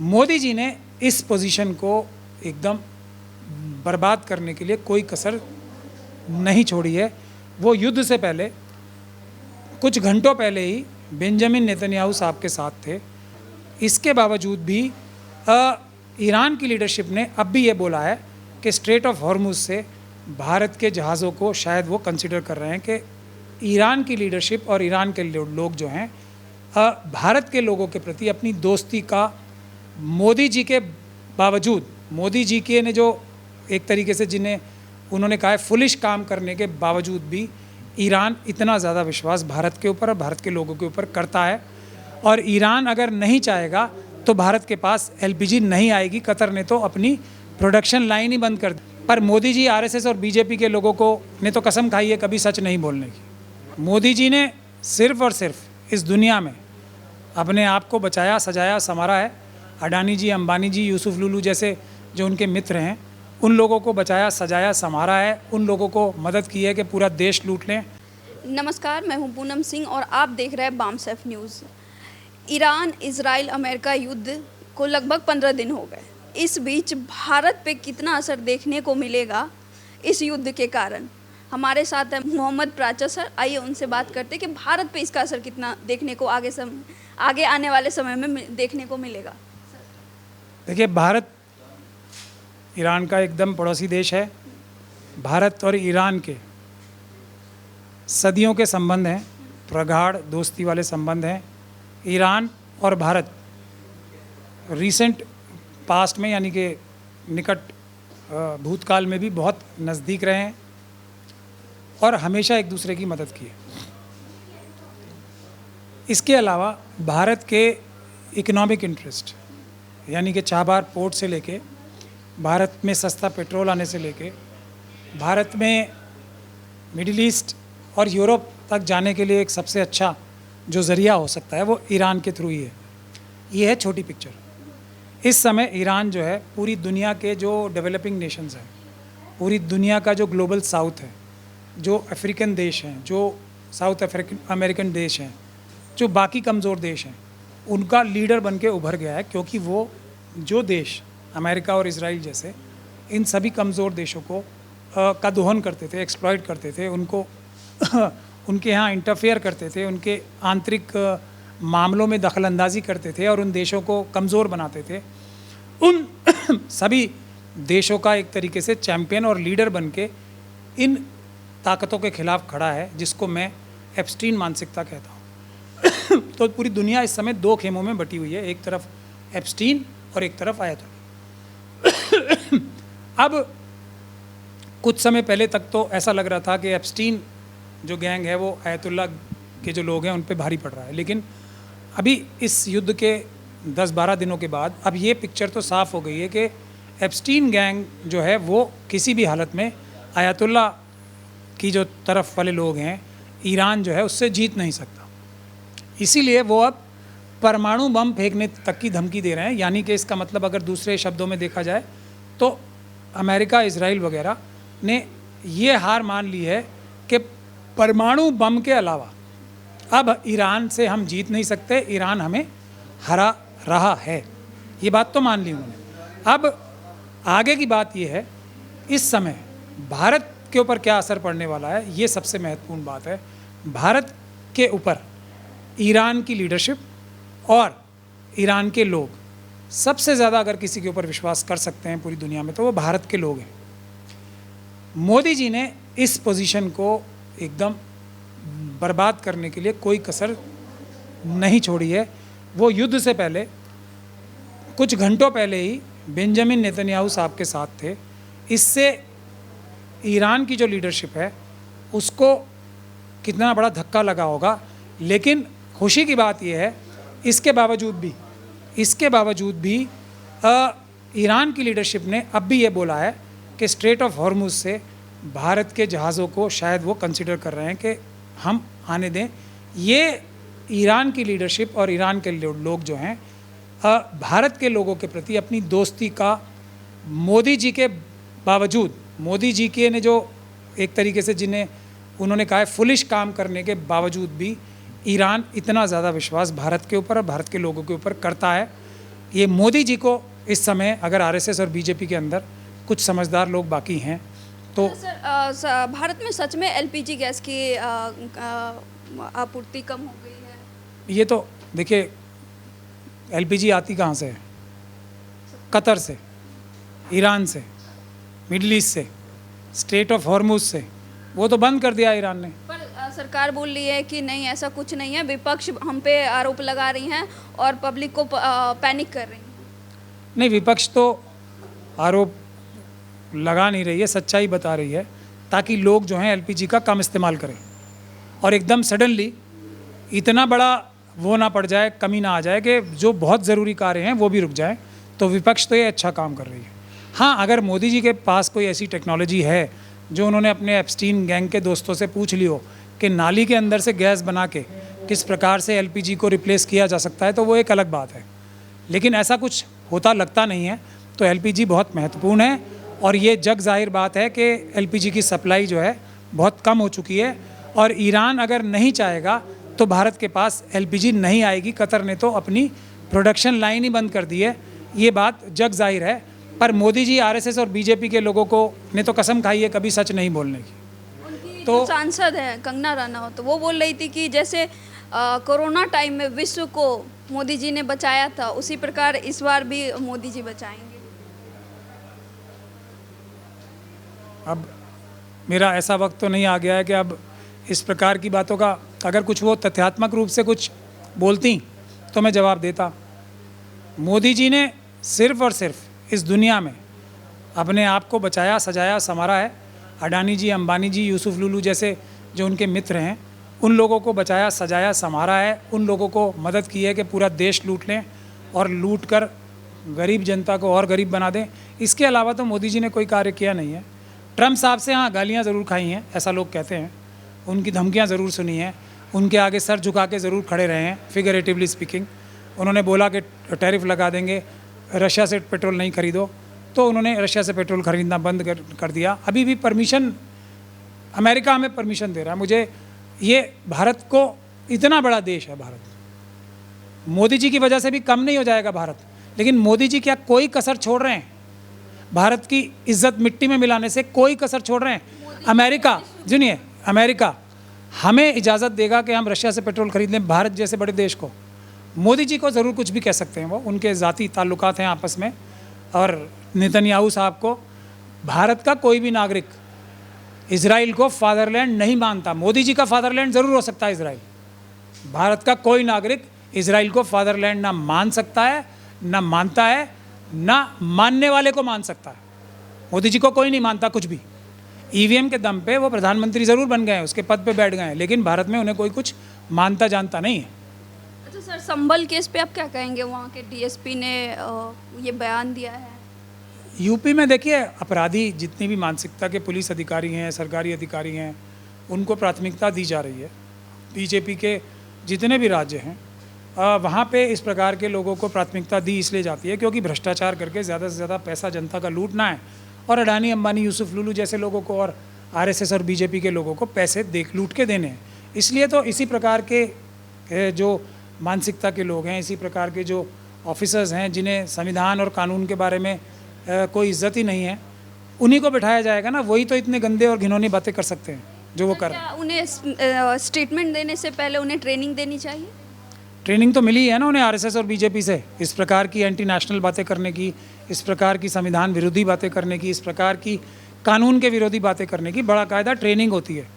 मोदी जी ने इस पोजीशन को एकदम बर्बाद करने के लिए कोई कसर नहीं छोड़ी है। वो युद्ध से पहले कुछ घंटों पहले ही बेंजामिन नेतन्याहू साहब के साथ थे। इसके बावजूद भी ईरान की लीडरशिप ने अब भी ये बोला है कि स्ट्रेट ऑफ हॉर्मुज से भारत के जहाज़ों को शायद वो कंसिडर कर रहे हैं कि ईरान की लीडरशिप और ईरान के लोग जो हैं भारत के लोगों के प्रति अपनी दोस्ती का मोदी जी के बावजूद, मोदी जी के ने जो एक तरीके से जिन्हें उन्होंने कहा है फुलिश काम करने के बावजूद भी ईरान इतना ज़्यादा विश्वास भारत के ऊपर और भारत के लोगों के ऊपर करता है। और ईरान अगर नहीं चाहेगा तो भारत के पास एलपीजी नहीं आएगी। कतर ने तो अपनी प्रोडक्शन लाइन ही बंद कर दी। पर मोदी जी आरएसएस और बीजेपी के लोगों को ने तो कसम खाई है कभी सच नहीं बोलने की। मोदी जी ने सिर्फ और सिर्फ इस दुनिया में अपने आप को बचाया, सजाया, संवारा है। अडानी जी, अंबानी जी, यूसुफ लुलू जैसे जो उनके मित्र हैं उन लोगों को बचाया, सजाया, संवारा है। उन लोगों को मदद की है कि पूरा देश लूट लें। नमस्कार, मैं हूं पूनम सिंह और आप देख रहे हैं BAMCEF news. Iran Israel America युद्ध को लगभग 15 दिन हो गए। इस बीच भारत पे कितना असर देखने को मिलेगा इस युद्ध के कारण? हमारे साथ है मोहम्मद प्राचा सर। आइए उनसे बात करते हैं कि भारत पे इसका असर कितना देखने को आगे आने वाले समय में देखने को मिलेगा। देखिए, भारत ईरान का एकदम पड़ोसी देश है। भारत और ईरान के सदियों के संबंध हैं, प्रगाढ़ दोस्ती वाले संबंध हैं। ईरान और भारत रिसेंट पास्ट में यानी कि निकट भूतकाल में भी बहुत नज़दीक रहे हैं और हमेशा एक दूसरे की मदद की है। इसके अलावा भारत के इकोनॉमिक इंटरेस्ट यानी कि चाबार पोर्ट से लेके भारत में सस्ता पेट्रोल आने से लेके भारत में मिडिल ईस्ट और यूरोप तक जाने के लिए एक सबसे अच्छा जो ज़रिया हो सकता है वो ईरान के थ्रू ही है। ये है छोटी पिक्चर। इस समय ईरान जो है पूरी दुनिया के जो डेवलपिंग नेशंस हैं, पूरी दुनिया का जो ग्लोबल साउथ है, जो अफ्रीकन देश हैं, जो साउथ अमेरिकन देश हैं, जो बाकी कमज़ोर देश हैं, उनका लीडर बन के उभर गया है। क्योंकि वो जो देश अमेरिका और इजराइल जैसे इन सभी कमज़ोर देशों को का दोहन करते थे, एक्सप्लॉइट करते थे, उनको उनके यहाँ इंटरफेयर करते थे, उनके आंतरिक मामलों में दखलंदाजी करते थे और उन देशों को कमज़ोर बनाते थे, उन सभी देशों का एक तरीके से चैम्पियन और लीडर बन के इन ताकतों के खिलाफ खड़ा है, जिसको मैं एप्स्टीन मानसिकता कहता हूँ। तो पूरी दुनिया इस समय दो खेमों में बटी हुई है, एक तरफ एप्स्टीन और एक तरफ आयतुल्ला। अब कुछ समय पहले तक तो ऐसा लग रहा था कि एप्स्टीन जो गैंग है वो आयतुल्ला के जो लोग हैं उन पे भारी पड़ रहा है। लेकिन अभी इस युद्ध के 10-12 दिनों के बाद अब ये पिक्चर तो साफ़ हो गई है कि एप्स्टीन गैंग जो है वो किसी भी हालत में आयतुल्ला की जो तरफ वाले लोग हैं, ईरान जो है उससे जीत नहीं सकता। इसीलिए वो अब परमाणु बम फेंकने तक की धमकी दे रहे हैं। यानी कि इसका मतलब अगर दूसरे शब्दों में देखा जाए तो अमेरिका, इजराइल वगैरह ने ये हार मान ली है कि परमाणु बम के अलावा अब ईरान से हम जीत नहीं सकते, ईरान हमें हरा रहा है। ये बात तो मान ली उन्होंने। अब आगे की बात ये है, इस समय भारत के ऊपर क्या असर पड़ने वाला है, ये सबसे महत्वपूर्ण बात है। भारत के ऊपर ईरान की लीडरशिप और ईरान के लोग सबसे ज़्यादा अगर किसी के ऊपर विश्वास कर सकते हैं पूरी दुनिया में तो वो भारत के लोग हैं। मोदी जी ने इस पोजीशन को एकदम बर्बाद करने के लिए कोई कसर नहीं छोड़ी है। वो युद्ध से पहले कुछ घंटों पहले ही बेंजामिन नेतन्याहू साहब के साथ थे। इससे ईरान की जो लीडरशिप है उसको कितना बड़ा धक्का लगा होगा। लेकिन खुशी की बात यह है, इसके बावजूद भी ईरान की लीडरशिप ने अब भी ये बोला है कि स्ट्रेट ऑफ हॉर्मुज से भारत के जहाज़ों को शायद वो कंसिडर कर रहे हैं कि हम आने दें। ये ईरान की लीडरशिप और ईरान के लोग जो हैं भारत के लोगों के प्रति अपनी दोस्ती का मोदी जी के बावजूद, मोदी जी के ने जो एक तरीके से जिन्हें उन्होंने कहा है फुलिश काम करने के बावजूद भी ईरान इतना ज़्यादा विश्वास भारत के ऊपर और भारत के लोगों के ऊपर करता है। ये मोदी जी को इस समय अगर आरएसएस और बीजेपी के अंदर कुछ समझदार लोग बाकी हैं तो सर भारत में सच में एलपीजी गैस की आपूर्ति कम हो गई है? ये तो देखिए, एलपीजी आती कहाँ से है? कतर से, ईरान से, मिडल ईस्ट से, स्ट्रेट ऑफ हॉर्मुज से। वो तो बंद कर दिया ईरान ने। पर सरकार बोल रही है कि नहीं ऐसा कुछ नहीं है, विपक्ष हम पे आरोप लगा रही हैं और पब्लिक को पैनिक कर रही हैं। नहीं, विपक्ष तो आरोप लगा नहीं रही है, सच्चाई बता रही है ताकि लोग जो हैं एलपीजी का कम इस्तेमाल करें और एकदम सडनली इतना बड़ा वो ना पड़ जाए, कमी ना आ जाए कि जो बहुत ज़रूरी कार्य हैं वो भी रुक जाएं। तो विपक्ष तो ये अच्छा काम कर रही है। हाँ, अगर मोदी जी के पास कोई ऐसी टेक्नोलॉजी है जो उन्होंने अपने एप्स्टीन गैंग के दोस्तों से पूछ ली हो कि नाली के अंदर से गैस बना के किस प्रकार से एलपीजी को रिप्लेस किया जा सकता है, तो वो एक अलग बात है। लेकिन ऐसा कुछ होता लगता नहीं है। तो एलपीजी बहुत महत्वपूर्ण है और ये जग जाहिर बात है कि एलपीजी की सप्लाई जो है बहुत कम हो चुकी है और ईरान अगर नहीं चाहेगा तो भारत के पास एलपीजी नहीं आएगी। कतर ने तो अपनी प्रोडक्शन लाइन ही बंद कर दी है, ये बात जग जाहिर है। पर मोदी जी, आरएसएस और बीजेपी के लोगों को ने तो कसम खाई है कभी सच नहीं बोलने की। उनकी तो जो सांसद है कंगना रनौत, तो वो बोल रही थी कि जैसे कोरोना टाइम में विश्व को मोदी जी ने बचाया था, उसी प्रकार इस बार भी मोदी जी बचाएंगे। अब मेरा ऐसा वक्त तो नहीं आ गया है कि अब इस प्रकार की बातों का, अगर कुछ वो तथ्यात्मक रूप से कुछ बोलती तो मैं जवाब देता। मोदी जी ने सिर्फ और सिर्फ इस दुनिया में अपने आप को बचाया, सजाया, संवारा है। अडानी जी, अंबानी जी, यूसुफ लुलू जैसे जो उनके मित्र हैं, उन लोगों को बचाया, सजाया, संवारा है। उन लोगों को मदद की है कि पूरा देश लूट लें और लूट कर गरीब जनता को और गरीब बना दें। इसके अलावा तो मोदी जी ने कोई कार्य किया नहीं है। ट्रम्प साहब से हाँ गालियाँ ज़रूर खाई हैं, ऐसा लोग कहते हैं, उनकी धमकियाँ ज़रूर सुनी हैं, उनके आगे सर झुका के ज़रूर खड़े रहे हैं, फिगरेटिवली स्पीकिंग। उन्होंने बोला कि टैरिफ लगा देंगे, रशिया से पेट्रोल नहीं खरीदो, तो उन्होंने रशिया से पेट्रोल खरीदना बंद कर दिया। अभी भी परमिशन, अमेरिका हमें परमिशन दे रहा है। मुझे ये, भारत को, इतना बड़ा देश है भारत, मोदी जी की वजह से भी कम नहीं हो जाएगा भारत। लेकिन मोदी जी क्या कोई कसर छोड़ रहे हैं? भारत की इज्जत मिट्टी में मिलाने से कोई कसर छोड़ रहे हैं? अमेरिका, सुनिए, अमेरिका हमें इजाज़त देगा कि हम रशिया से पेट्रोल खरीद लें, भारत जैसे बड़े देश को? मोदी जी को ज़रूर कुछ भी कह सकते हैं, वो उनके ज़ाती ताल्लुकात हैं आपस में। और नेतन्याहू साहब को, भारत का कोई भी नागरिक इजराइल को फादरलैंड नहीं मानता। मोदी जी का फादरलैंड ज़रूर हो सकता है इजराइल, भारत का कोई नागरिक इजराइल को फादरलैंड ना मान सकता है, ना मानता है, ना मानने वाले को मान सकता है। मोदी जी को कोई नहीं मानता कुछ भी। ईवीएम के दम पे वो प्रधानमंत्री ज़रूर बन गए हैं, उसके पद पे बैठ गए हैं, लेकिन भारत में उन्हें कोई कुछ मानता जानता नहीं है। अच्छा सर, संभल केस पे आप क्या कहेंगे? वहाँ के डीएसपी ने ये बयान दिया है। यूपी में देखिए, अपराधी जितनी भी मानसिकता के पुलिस अधिकारी हैं, सरकारी अधिकारी हैं, उनको प्राथमिकता दी जा रही है। बीजेपी के जितने भी राज्य हैं वहाँ पे इस प्रकार के लोगों को प्राथमिकता दी इसलिए जाती है क्योंकि भ्रष्टाचार करके ज़्यादा से ज़्यादा पैसा जनता का लूटना है और अडानी, अंबानी, यूसुफ लुलू जैसे लोगों को और आरएसएस और बीजेपी के लोगों को पैसे लूट के देने हैं। इसलिए तो इसी प्रकार के जो मानसिकता के लोग हैं, इसी प्रकार के जो ऑफिसर्स हैं जिन्हें संविधान और कानून के बारे में कोई इज्जत ही नहीं है, उन्हीं को बिठाया जाएगा ना। वही तो इतने गंदे और घिनौनी बातें कर सकते हैं जो वो कर। क्या उन्हें स्टेटमेंट देने से पहले उन्हें ट्रेनिंग देनी चाहिए? ट्रेनिंग तो मिली है ना उन्हें आरएसएस और बीजेपी से, इस प्रकार की एंटी नेशनल बातें करने की, इस प्रकार की संविधान विरोधी बातें करने की, इस प्रकार की कानून के विरोधी बातें करने की बाकायदा ट्रेनिंग होती है।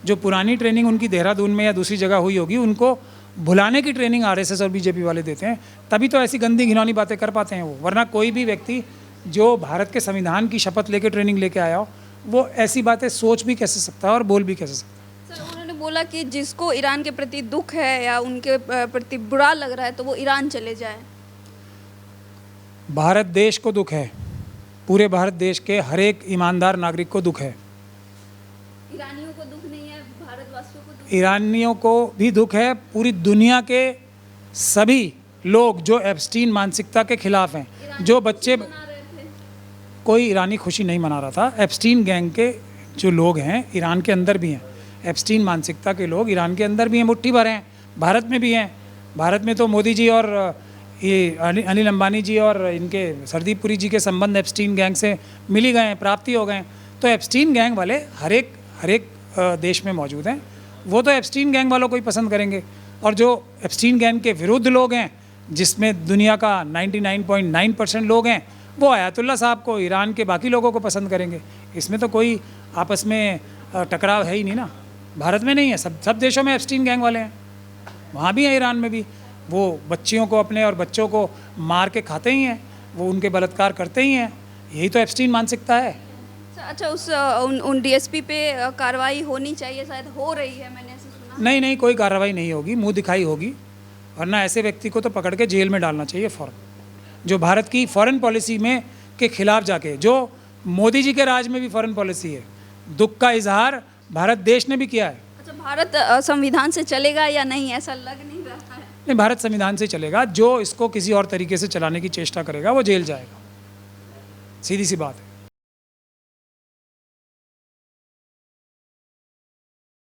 जो पुरानी ट्रेनिंग उनकी देहरादून में या दूसरी जगह हुई होगी, उनको भुलाने की ट्रेनिंग आरएसएस और बीजेपी वाले देते हैं, तभी तो ऐसी गंदी घिनौनी बातें कर पाते हैं वो। वरना कोई भी व्यक्ति जो भारत के संविधान की शपथ लेके ट्रेनिंग लेके आया हो, वो ऐसी बातें सोच भी कैसे सकता है और बोल भी कैसे सकता है? सर, उन्होंने बोला कि जिसको ईरान के प्रति दुख है या उनके प्रति बुरा लग रहा है तो वो ईरान चले जाए। भारत देश को दुख है, पूरे भारत देश के हर एक ईमानदार नागरिक को दुख है। ईरानियों को दुख नहीं है, भारतवासियों को दुख। ईरानियों को भी दुख है, पूरी दुनिया के सभी लोग जो एप्स्टीन मानसिकता के खिलाफ हैं, जो बच्चे, कोई ईरानी खुशी नहीं मना रहा था। एप्स्टीन गैंग के जो लोग हैं ईरान के अंदर भी हैं, एप्स्टीन मानसिकता के लोग ईरान के अंदर भी हैं, मुट्ठी भर हैं, भारत में भी हैं। भारत में तो मोदी जी और ये अनिल अंबानी जी और इनके सरदीप पुरी जी के संबंध एप्स्टीन गैंग से मिल ही गए हैं, प्राप्ति हो गए हैं। तो एप्स्टीन गैंग वाले हर एक देश में मौजूद हैं। वो तो एप्स्टीन गैंग वालों को ही पसंद करेंगे, और जो एप्स्टीन गैंग के विरुद्ध लोग हैं, जिसमें दुनिया का 99.9% लोग हैं, वो आयतुल्ला साहब को, ईरान के बाकी लोगों को पसंद करेंगे। इसमें तो कोई आपस में टकराव है ही नहीं ना। भारत में नहीं है, सब देशों में एप्स्टीन गैंग वाले हैं, वहाँ भी हैं, ईरान में भी। वो बच्चियों को अपने और बच्चों को मार के खाते ही हैं, वो उनके बलात्कार करते ही हैं। यही तो एप्स्टीन मानसिकता है। अच्छा, उन डीएसपी पे कार्रवाई होनी चाहिए, शायद हो रही है, मैंने ऐसे सुना। नहीं, कोई कार्रवाई नहीं होगी, मुंह दिखाई होगी, वरना ऐसे व्यक्ति को तो पकड़ के जेल में डालना चाहिए फ़ौरन, जो भारत की फॉरेन पॉलिसी में के खिलाफ जाके, जो मोदी जी के राज में भी फॉरेन पॉलिसी है। दुख का इजहार भारत देश ने भी किया है। अच्छा, भारत संविधान से चलेगा या नहीं, ऐसा लग नहीं रहा है। नहीं, भारत संविधान से चलेगा। जो इसको किसी और तरीके से चलाने की चेष्टा करेगा वो जेल जाएगा, सीधी सी बात है।